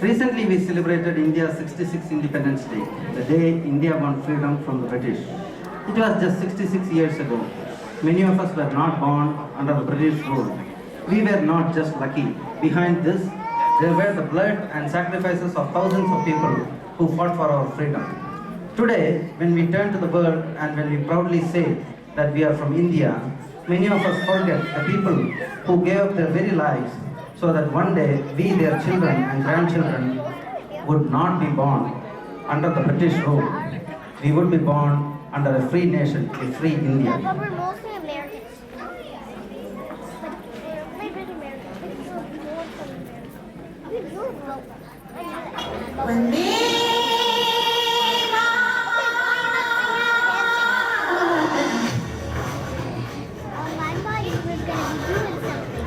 Recently, we celebrated India's 66th Independence Day, the day India won freedom from the British. It was just 66 years ago. Many of us were not born under the British rule. We were not just lucky. Behind this, there were the blood and sacrifices of thousands of people who fought for our freedom. Today, when we turn to the world and when we proudly say that we are from India, many of us forget the people who gave up their very lives so that one day we, their children and grandchildren, would not be born under the British rule. We would be born under a free nation, a free India. But we're mostly Americans. But they're Americans. More from America. On my mind, we're going to be doing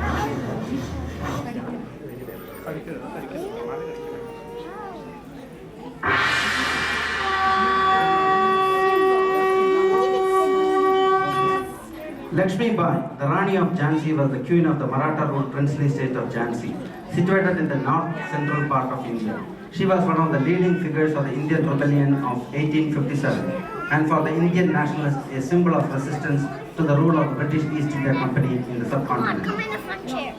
Lakshmi Bai, the Rani of Jhansi, was the queen of the Maratha-ruled princely state of Jhansi, situated in the north-central part of India. She was one of the leading figures of the Indian Rebellion of 1857, and for the Indian nationalists, a symbol of resistance to the rule of the British East India Company in the subcontinent. Come in the front chair.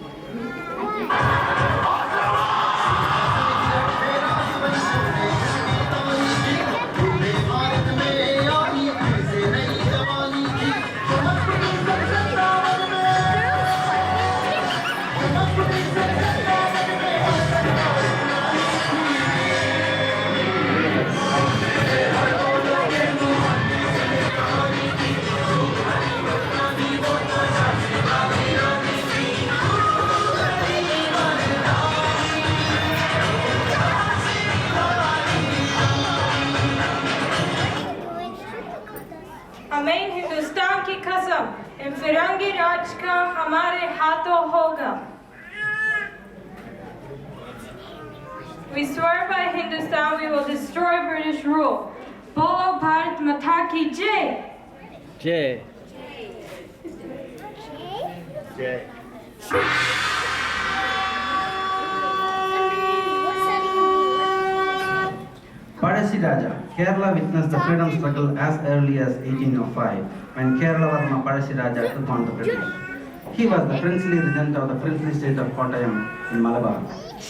हमें हिंदुस्तान की कसम इन फिरंगी राज का हमारे हाथों होगा. We swear by Hindustan we will destroy British rule. Bolo Bharat Mata ki Jai. Jay. Jay. Padasi Raja, Kerala witnessed the freedom struggle as early as 1805, when Kerala Varma Padasi Raja took on the British. He was the princely regent of the princely state of Kottayam in Malabar,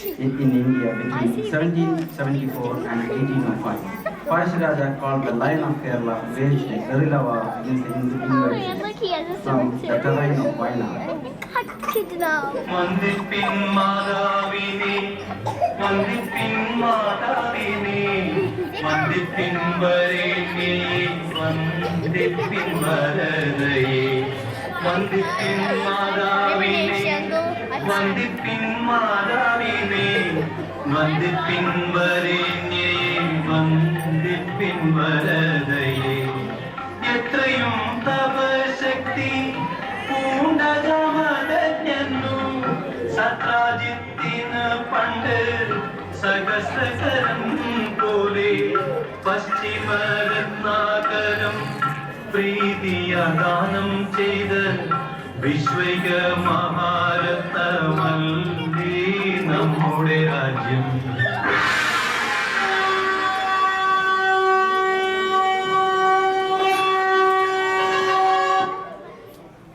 in India between 1774 and 1805. Padasi Raja, called the Lion of Kerala, waged a guerrilla war against the invaders from the terrain of Wayanad. Mandipin Madhavini, Mandipin Madhavini, Mandipin Varini, Mandipin Varadai, Mandipin Madhavini, Mandipin Madhavini, Mandipin Varini, Mandipin Varadai, Yatrayum Tava Shakti, Satrajittin Pandit Sagasrakaram Pole Paschima Ratnakaram Preetiya Ganam Cheda Vishwega Maharatna Malli Namude Rajyam.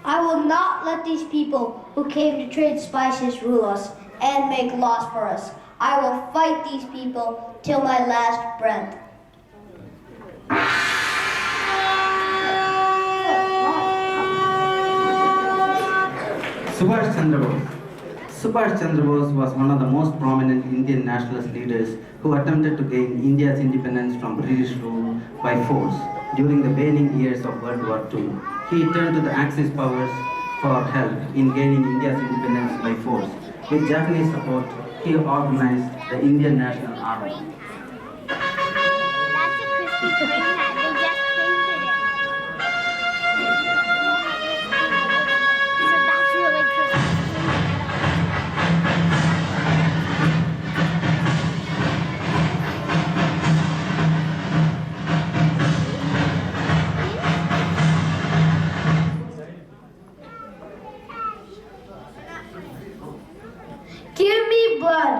I will not let these people who came to trade spices rule us and make laws for us. I will fight these people till my last breath. Subhash Chandra Bose. Subhash Chandra Bose was one of the most prominent Indian nationalist leaders who attempted to gain India's independence from British rule by force during the waning years of World War II. He turned to the Axis powers for help in gaining India's independence by force. With Japanese support, he organized the Indian National Army. That's a Krispy Kreme hat. They just painted it. So that's really Krispy Give me blood.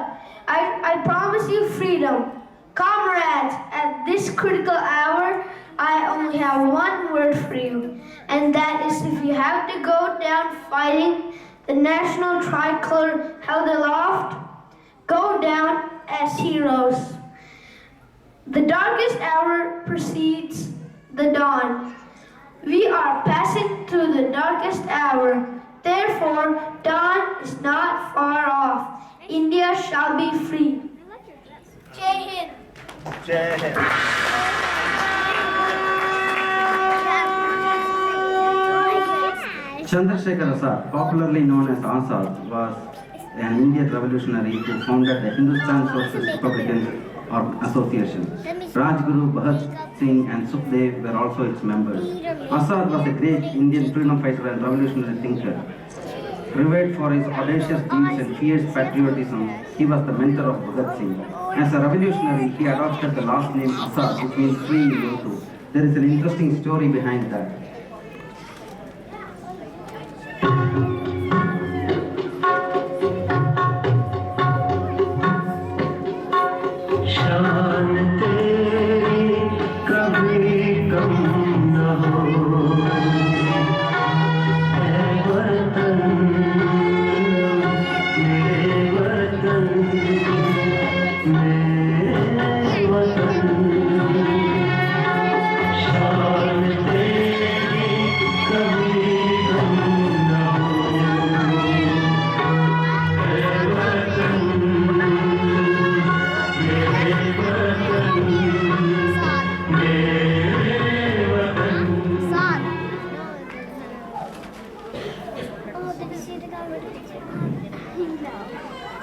I promise you freedom. Comrades, at this critical hour, I only have one word for you, and that is if you have to go down fighting the national tricolor held aloft, go down as heroes. The darkest hour precedes the dawn. We are passing through the darkest hour. Therefore, dawn is not far off. India shall be free. Jai Hind. Jai Hind. Chandrasekhar Azad, popularly known as Azad, was an Indian revolutionary who founded the Hindustan Socialist Republican Association. Rajguru, Bhagat Singh and Sukhdev were also its members. Azad was a great Indian freedom fighter and revolutionary thinker. Revered for his audacious deeds and fierce patriotism, he was the mentor of Bhagat Singh. As a revolutionary, he adopted the last name Azad, which means free in Urdu. There is an interesting story behind that.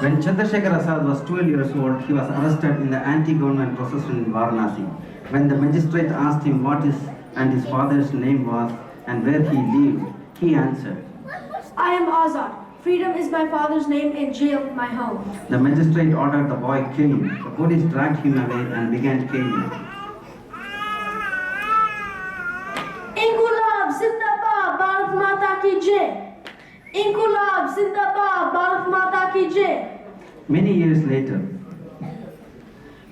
When Chandrasekhar Azad was 12 years old, he was arrested in the anti-government procession in Varanasi. When the magistrate asked him what his and his father's name was and where he lived, he answered, I am Azad. Freedom is my father's name and jail my home. The magistrate ordered the boy caned. The police dragged him away and began caning. Inqulab Zindabad Bharat Mata ki Jai. Inqulab Zindabad Bharat Mata ki Jai. Many years later,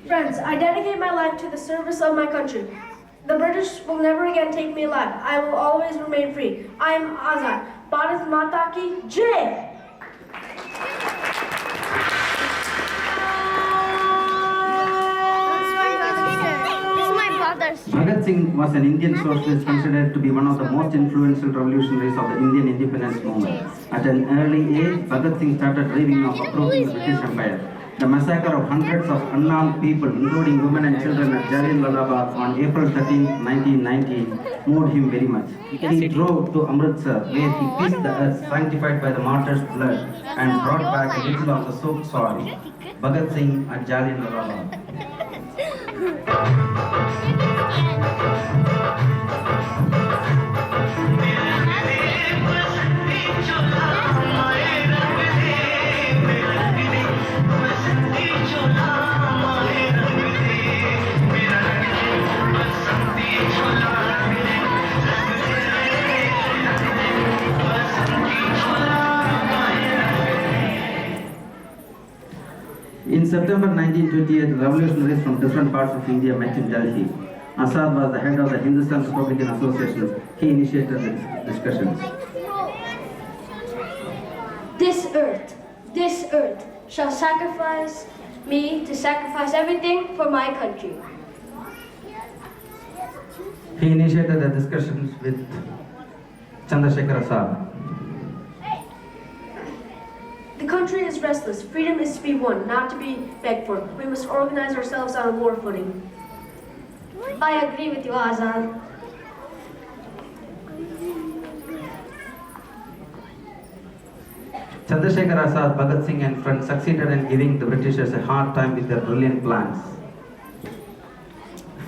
Friends, I dedicate my life to the service of my country. The British will never again take me alive. I will always remain free. I am Azad. Bharat Mata ki Jai. This is my brother's. Bhagat Singh was an Indian socialist considered to be one of the most influential revolutionaries of the Indian independence movement. At an early age, Bhagat Singh started dreaming of uprooting the British Empire. The massacre of hundreds of unarmed people, including women and children at Jallianwala Bagh on April 13, 1919, moved him very much. He drove to Amritsar, where he kissed the earth sanctified by the martyrs' blood and brought back a little of the soaked soil. Bhagat Singh at Jallianwala Bagh. In September 1928, revolutionaries from different parts of India met in Delhi. Azad was the head of the Hindustan Republican Association. He initiated the discussions. This earth shall sacrifice me to sacrifice everything for my country. He initiated the discussions with Chandrasekhar Azad. The country is restless. Freedom is to be won, not to be begged for. We must organize ourselves on a war footing. I agree with you, Azad. Chandrasekhar Azad, Bhagat Singh and friends succeeded in giving the Britishers a hard time with their brilliant plans.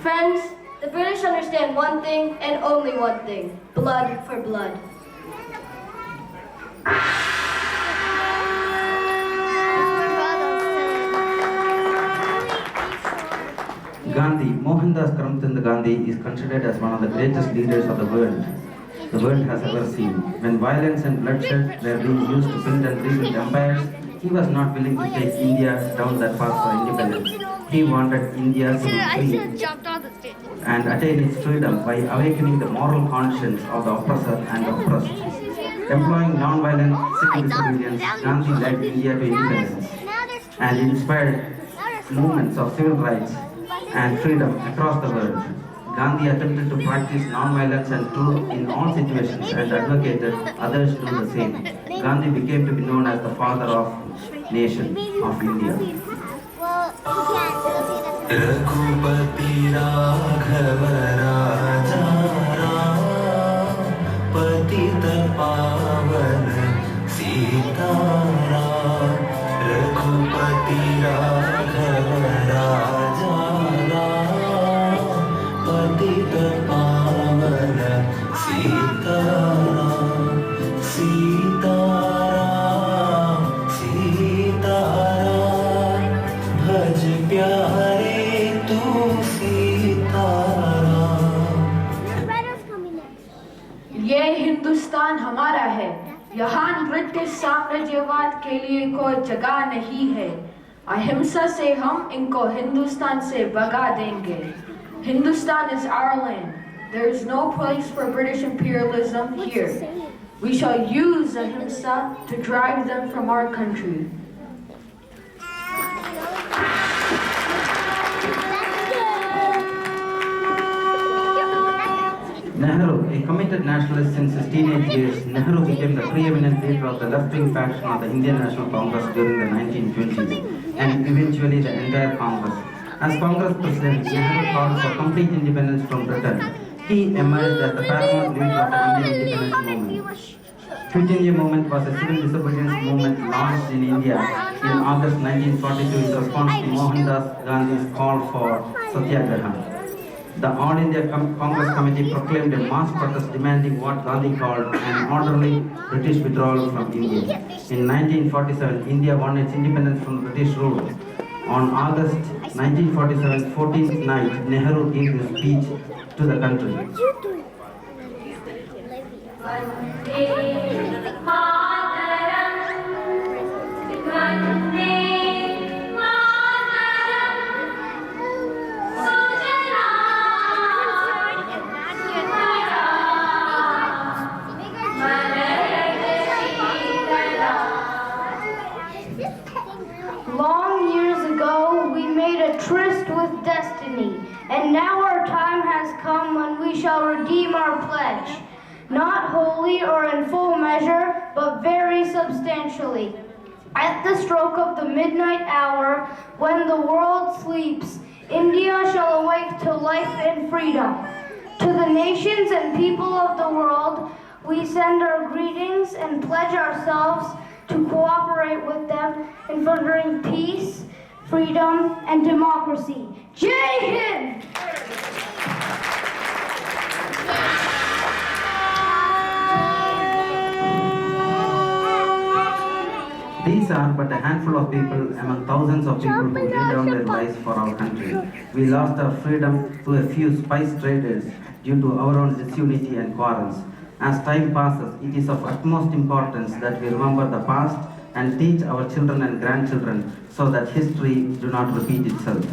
Friends, the British understand one thing and only one thing. Blood for blood. Gandhi, Mohandas Karamchand Gandhi, is considered as one of the greatest leaders of the world has ever seen. When violence and bloodshed were being used to build and rebuild empires, he was not willing to take India down that path for independence. He wanted India to I be should free have jumped on the stage. and attain its freedom by awakening the moral conscience of the oppressor and oppressed. Employing non-violent civil disobedience, Gandhi led India to independence and inspired movements of civil rights and freedom across the world. Gandhi attempted to practice non-violence and truth in all situations and advocated others do the same. Gandhi became to be known as the father of nation of India. Raghupati Raghav राजा राम, पतित पावन सीताराम। रघुपति राघव राजा राम, पतित पावन सीताराम। सीताराम सीताराम, भज प्यारे तू सीताराम। ये हिंदुस्तान हमारा है, यहाँ ब्रिटिश साम्राज्यवाद के लिए कोई जगह नहीं है। अहिंसा से हम इनको हिंदुस्तान से भगा देंगे। Hindustan is our land. There is no place for British imperialism here. We shall use ahimsa to drive them from our country. Nehru, a committed nationalist since his teenage years, Nehru became the preeminent leader of the left-wing faction of the Indian National Congress during the 1920s and eventually the entire Congress. As Congress President, Nehru called for complete independence from Britain. He emerged as the paramount leader of the Indian independence movement. Quit India movement was a civil disobedience movement launched in India in August 1942 in response to Mohandas Gandhi's call for Satyagraha. The All India Congress Committee proclaimed a mass protest demanding what Gandhi called an orderly British withdrawal from India. In 1947, India won its independence from British rule. On August 1947's 14th night, Nehru gave his speech to the country. Long years ago, we made a tryst with destiny, and now our time has come when we shall redeem our pledge, not wholly or in full measure, but very substantially. At the stroke of the midnight hour, when the world sleeps, India shall awake to life and freedom. To the nations and people of the world, we send our greetings and pledge ourselves to cooperate with them in furthering peace, freedom, and democracy. Jai Hind! These are but a handful of people among thousands of people who laid down their lives for our country. We lost our freedom to a few spice traders due to our own disunity and quarrels. As time passes, it is of utmost importance that we remember the past and teach our children and grandchildren so that history do not repeat itself.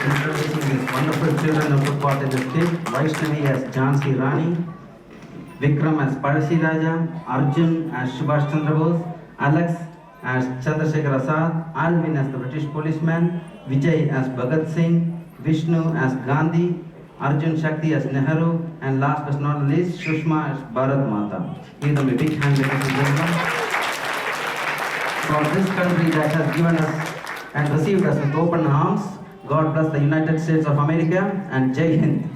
Introducing these wonderful children who took part in the skit, Vaishnavi as Jhansi Rani, Vikram as Parasi Raja, Arjun as Subhash Chandra Bose, Alex as Chandrasekhar Azad, Alvin as the British policeman, Vijay as Bhagat Singh, Vishnu as Gandhi, Arjun Shakti as Nehru, and last but not least, Sushma as Bharat Mata. Give them a big hand, ladies and gentlemen. For this country that has given us and received us with open arms, God bless the United States of America and Jai Hind.